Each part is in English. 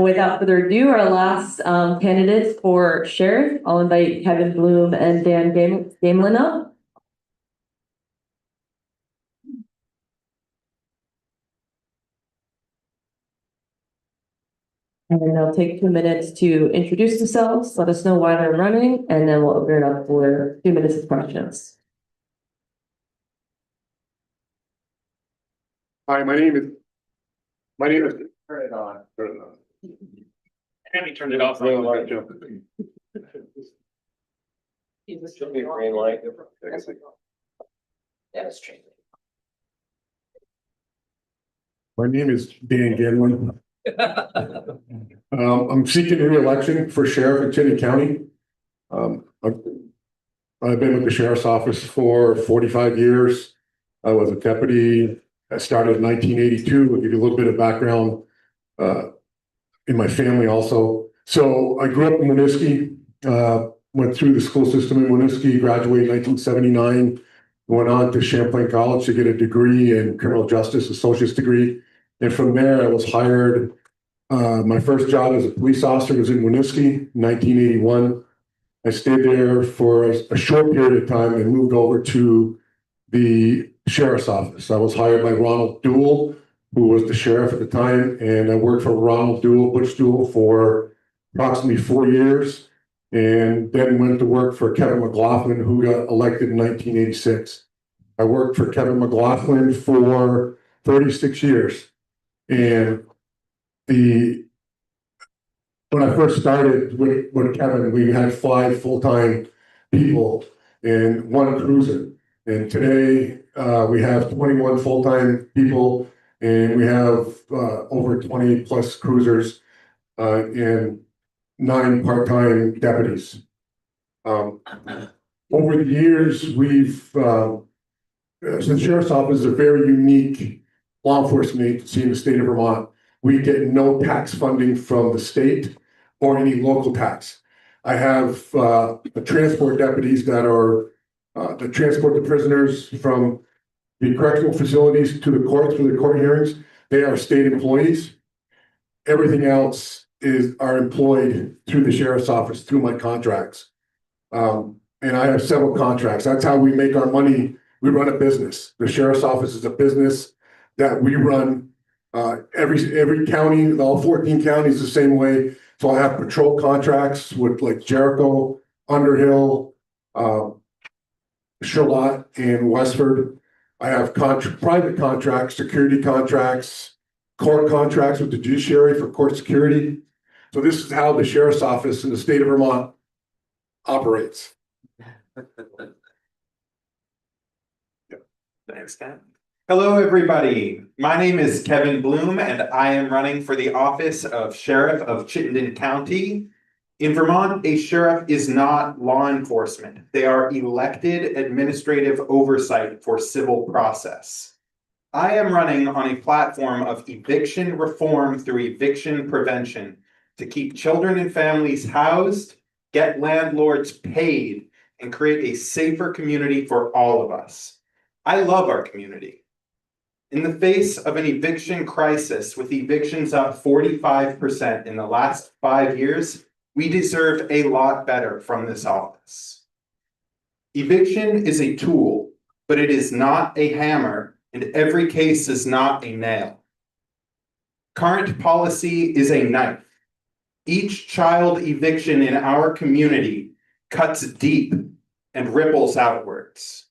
without further ado, our last candidates for sheriff, I'll invite Kevin Bloom and Dan Gamelin up. And they'll take 2 minutes to introduce themselves, let us know why they're running, and then we'll open it up for 2 minutes of questions. Hi, my name is. Turn it on. And he turned it off. Green light, Joe. Should be a green light. Yeah, it's changing. My name is Dan Gamelin. I'm seeking re-election for sheriff in Chittenden County. I've been with the sheriff's office for 45 years. I was a deputy. I started in 1982. I'll give you a little bit of background in my family also. So I grew up in Winooski, went through the school system in Winooski, graduated in 1979, went on to Champlain College to get a degree in criminal justice, associate's degree. And from there, I was hired. My first job as a police officer was in Winooski, 1981. I stayed there for a short period of time and moved over to the sheriff's office. I was hired by Ronald Duell, who was the sheriff at the time, and I worked for Ronald Duell, Butch Duell, for approximately 4 years, and then went to work for Kevin McLaughlin, who got elected in 1986. I worked for Kevin McLaughlin for 36 years, and when I first started with Kevin, we had 5 full-time people and 1 cruiser. And today we have 21 full-time people, and we have over 20 plus cruisers and 9 part-time deputies. Over the years, we've so the sheriff's office is a very unique law enforcement agency in the state of Vermont. We get no tax funding from the state or any local tax. I have the transport deputies that are that transport the prisoners from the correctional facilities to the courts for the court hearings. They are state employees. Everything else are employed through the sheriff's office through my contracts. And I have several contracts. That's how we make our money. We run a business. The sheriff's office is a business that we run. Every county, all 14 counties, the same way. So I have patrol contracts with like Jericho, Underhill, Charlotte, and Westford. I have private contracts, security contracts, court contracts with the judiciary for court security. So this is how the sheriff's office in the state of Vermont operates. Thanks, Ken. Hello, everybody. My name is Kevin Bloom, and I am running for the office of Sheriff of Chittenden County. In Vermont, a sheriff is not law enforcement. They are elected administrative oversight for civil process. I am running on a platform of eviction reform through eviction prevention to keep children and families housed, get landlords paid, and create a safer community for all of us. I love our community. In the face of an eviction crisis, with evictions up 45% in the last 5 years, we deserve a lot better from this office. Eviction is a tool, but it is not a hammer, and every case is not a nail. Current policy is a knife. Each child eviction in our community cuts deep and ripples outwards.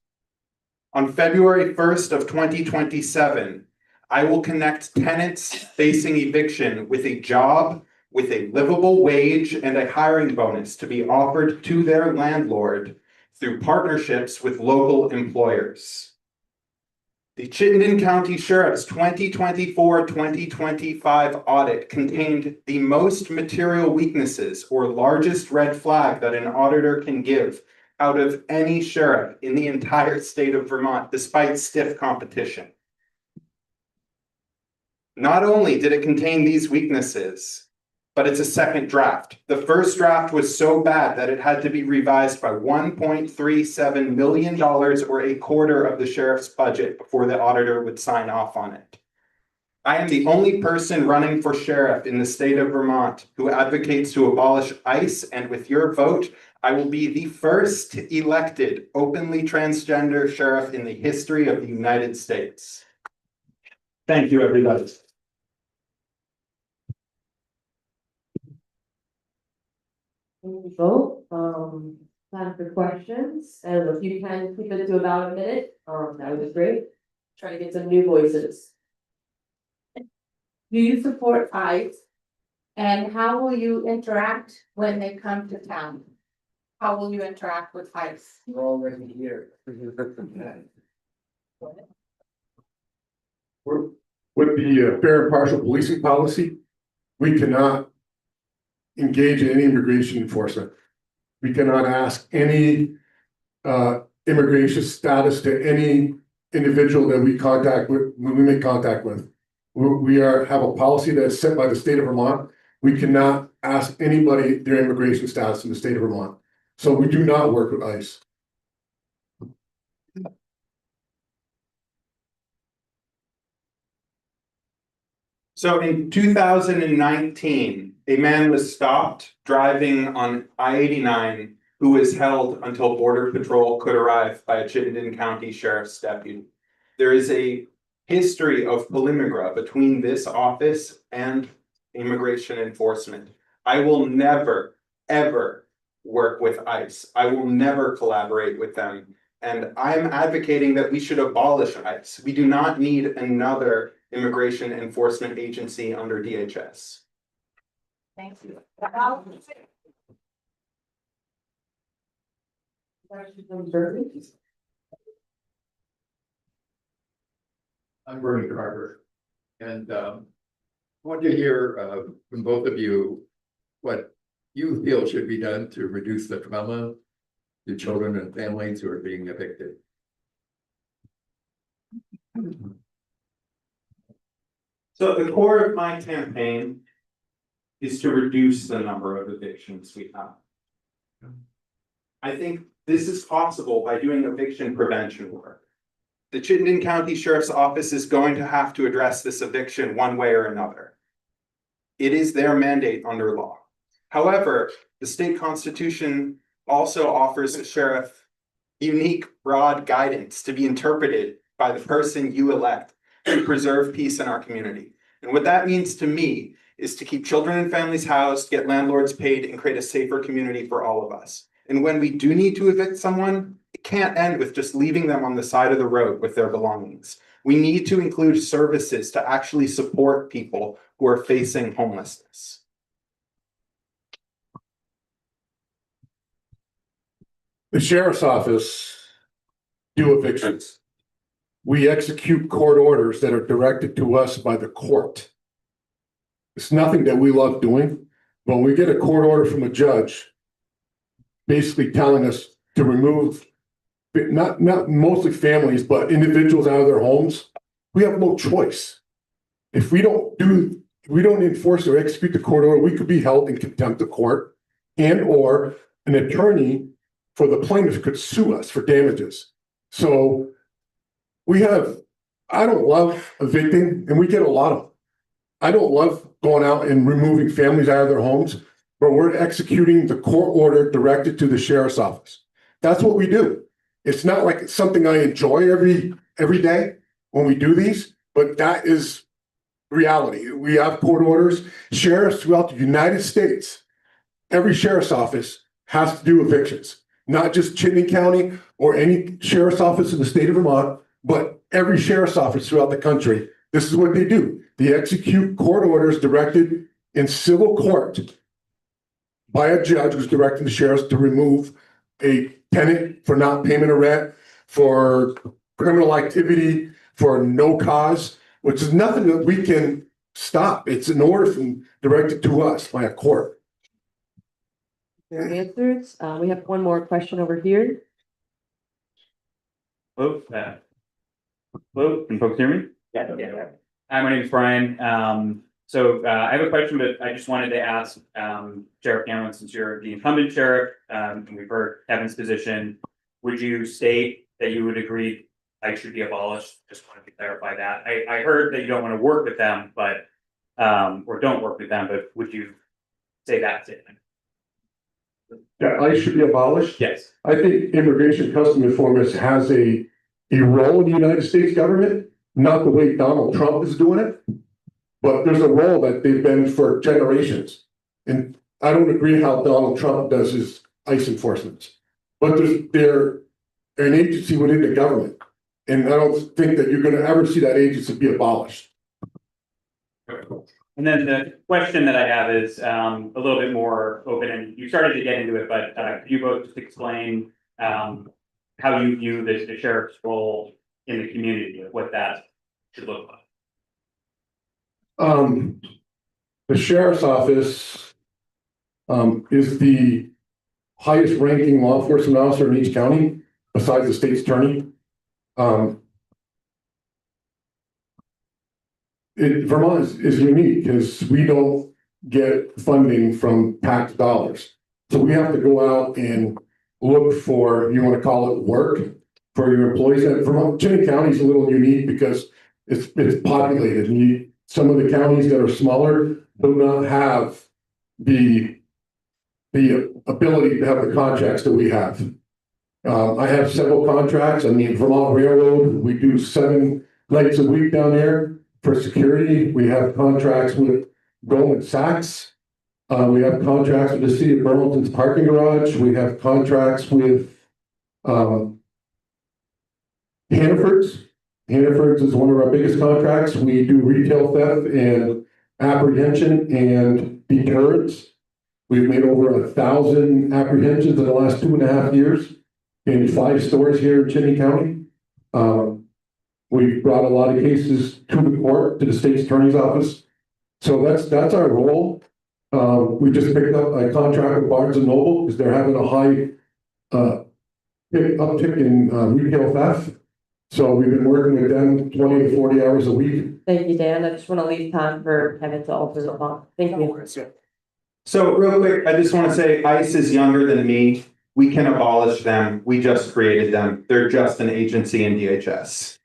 On February 1st of 2027, I will connect tenants facing eviction with a job, with a livable wage, and a hiring bonus to be offered to their landlord through partnerships with local employers. The Chittenden County Sheriff's 2024-2025 audit contained the most material weaknesses or largest red flag that an auditor can give out of any sheriff in the entire state of Vermont, despite stiff competition. Not only did it contain these weaknesses, but it's a second draft. The first draft was so bad that it had to be revised by $1.37 million, or a quarter of the sheriff's budget, before the auditor would sign off on it. I am the only person running for sheriff in the state of Vermont who advocates to abolish ICE, and with your vote, I will be the first elected openly transgender sheriff in the history of the United States. Thank you, everybody. Vote, time for questions, and if you can keep it to about a minute, that would be great. Try to get some new voices. Do you support ICE? And how will you interact when they come to town? How will you interact with ICE? We're already here. With the fair and partial policing policy, we cannot engage in any immigration enforcement. We cannot ask any immigration status to any individual that we contact with, when we make contact with. We have a policy that's set by the state of Vermont. We cannot ask anybody their immigration status in the state of Vermont. So we do not work with ICE. So in 2019, a man was stopped driving on I-89 who was held until Border Patrol could arrive by a Chittenden County Sheriff's deputy. There is a history of polymigra between this office and immigration enforcement. I will never, ever work with ICE. I will never collaborate with them. And I'm advocating that we should abolish ICE. We do not need another immigration enforcement agency under DHS. Thank you. Questions from Berkeley? I'm Bernie Carver, and I want to hear from both of you what you feel should be done to reduce the trauma to children and families who are being evicted. So the core of my campaign is to reduce the number of evictions we have. I think this is possible by doing eviction prevention work. The Chittenden County Sheriff's Office is going to have to address this eviction one way or another. It is their mandate under law. However, the state constitution also offers the sheriff unique, broad guidance to be interpreted by the person you elect to preserve peace in our community. And what that means to me is to keep children and families housed, get landlords paid, and create a safer community for all of us. And when we do need to evict someone, it can't end with just leaving them on the side of the road with their belongings. We need to include services to actually support people who are facing homelessness. The sheriff's office do evictions. We execute court orders that are directed to us by the court. It's nothing that we love doing. When we get a court order from a judge, basically telling us to remove, not mostly families, but individuals out of their homes, we have no choice. If we don't enforce or execute the court order, we could be held in contempt of court, and or an attorney for the plaintiff could sue us for damages. So I don't love evicting, and we get a lot of them. I don't love going out and removing families out of their homes, but we're executing the court order directed to the sheriff's office. That's what we do. It's not like it's something I enjoy every day when we do these, but that is reality. We have court orders. Sheriffs throughout the United States, every sheriff's office has to do evictions, not just Chittenden County or any sheriff's office in the state of Vermont, but every sheriff's office throughout the country. This is what they do. They execute court orders directed in civil court by a judge who's directing the sheriffs to remove a tenant for not payment of rent, for criminal activity, for no cause, which is nothing that we can stop. It's an order directed to us by a court. Your answers. We have one more question over here. Hello, hello, can folks hear me? Yeah. Hi, my name is Brian. I have a question, but I just wanted to ask Sheriff Gamelin, since you're the incumbent sheriff, and we've heard Kevin's position, would you state that you would agree ICE should be abolished? Just wanted to clarify that. I heard that you don't want to work with them, but, or don't work with them, but would you say that statement? Yeah, ICE should be abolished. Yes. I think Immigration Custom Enforcement has a role in the United States government, not the way Donald Trump is doing it. But there's a role that they've been for generations. And I don't agree how Donald Trump does his ICE enforcement. But they're an agency within the government. And I don't think that you're gonna ever see that agency be abolished. And then the question that I have is a little bit more open, and you started to get into it, but could you both just explain how you view the sheriff's role in the community, what that should look like? The sheriff's office is the highest ranking law enforcement officer in each county, besides the state's attorney. Vermont is unique because we don't get funding from tax dollars. So we have to go out and look for, you want to call it work for your employees. And Vermont, Chittenden County is a little unique because it's populated. And some of the counties that are smaller do not have the ability to have the contracts that we have. I have several contracts. I mean, Vermont Railroad, we do 7 nights a week down there for security. We have contracts with Goldman Sachs. We have contracts with the city of Burlington's parking garage. We have contracts with Hannaford's. Hannaford's is one of our biggest contracts. We do retail theft and apprehension and deterrence. We've made over 1,000 apprehensions in the last 2.5 years in 5 stores here in Chittenden County. We've brought a lot of cases to the court, to the state's attorney's office. So that's our role. We just picked up a contract with Barnes and Noble because they're having a high uptick in retail theft. So we've been working with them 20 to 40 hours a week. Thank you, Dan. I just want to leave time for Kevin to alter the law. Thank you. So real quick, I just want to say ICE is younger than me. We can abolish them. We just created them. They're just an agency in DHS.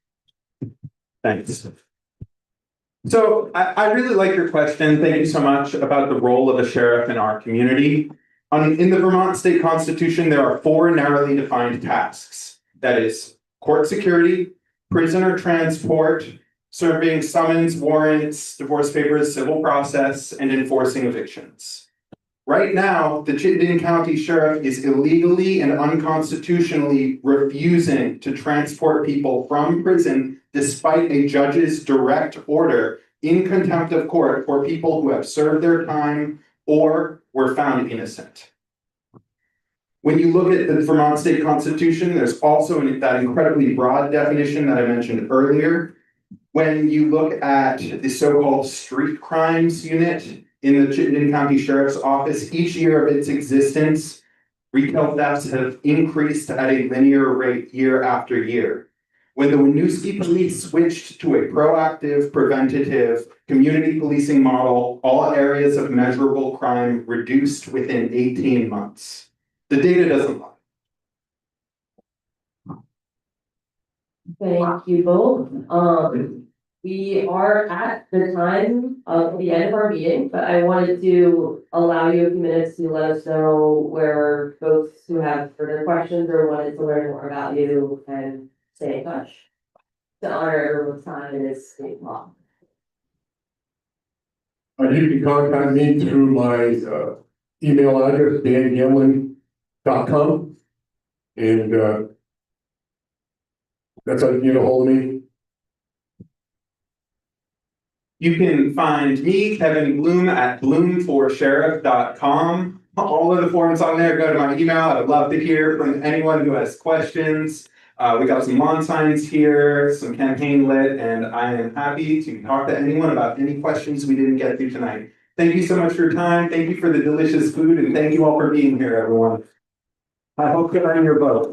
Thanks. So I really like your question. Thank you so much about the role of a sheriff in our community. In the Vermont State Constitution, there are 4 narrowly defined tasks. That is court security, prisoner transport, serving summons, warrants, divorce papers, civil process, and enforcing evictions. Right now, the Chittenden County Sheriff is illegally and unconstitutionally refusing to transport people from prison despite a judge's direct order in contempt of court for people who have served their time or were found innocent. When you look at the Vermont State Constitution, there's also that incredibly broad definition that I mentioned earlier. When you look at the so-called street crimes unit in the Chittenden County Sheriff's Office, each year of its existence, retail thefts have increased at a linear rate year after year. When the Winooski police switched to a proactive, preventative, community policing model, all areas of measurable crime reduced within 18 months. The data doesn't lie. Thank you both. We are at the time of the end of our meeting, but I wanted to allow you a few minutes to let us know where folks who have further questions or wanted to learn more about you and stay in touch. To honor everyone's time in this state law. You can contact me through my email address, dangamelin.com. And that's how you get a hold of me. You can find me, Kevin Bloom, at bloomforsheriff.com. All of the forms on there, go to my email. I'd love to hear from anyone who has questions. We got some lawn signs here, some campaign lit, and I am happy to talk to anyone about any questions we didn't get to tonight. Thank you so much for your time. Thank you for the delicious food, and thank you all for being here, everyone. I hope you earn your vote.